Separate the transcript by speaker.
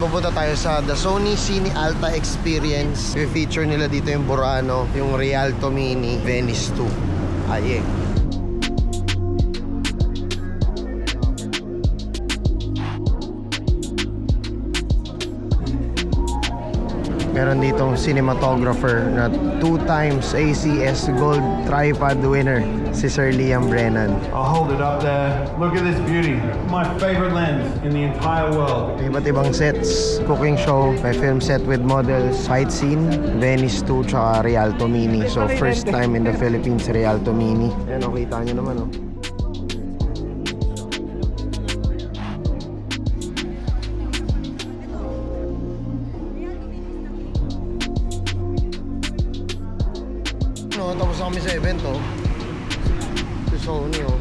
Speaker 1: pupunta tayo sa The Sony Cine Alta Experience. I-feature nila dito yung Burano, yung Rialto Mini, Venice 2. Aye. Meron ditong cinematographer na 2 times ACS Gold Tripod winner, si Sir Liam Brennan.
Speaker 2: I'll hold it up there. Look at this beauty. My favorite lens in the entire world.
Speaker 1: May iba't ibang sets, cooking show, may film set with models, fight scene, Venice 2, tsaka Rialto Mini. So first time in the Philippines, Rialto Mini. Ayan, kita nyo naman, oh. Tapos na kami sa event, oh. Si Sony, oh.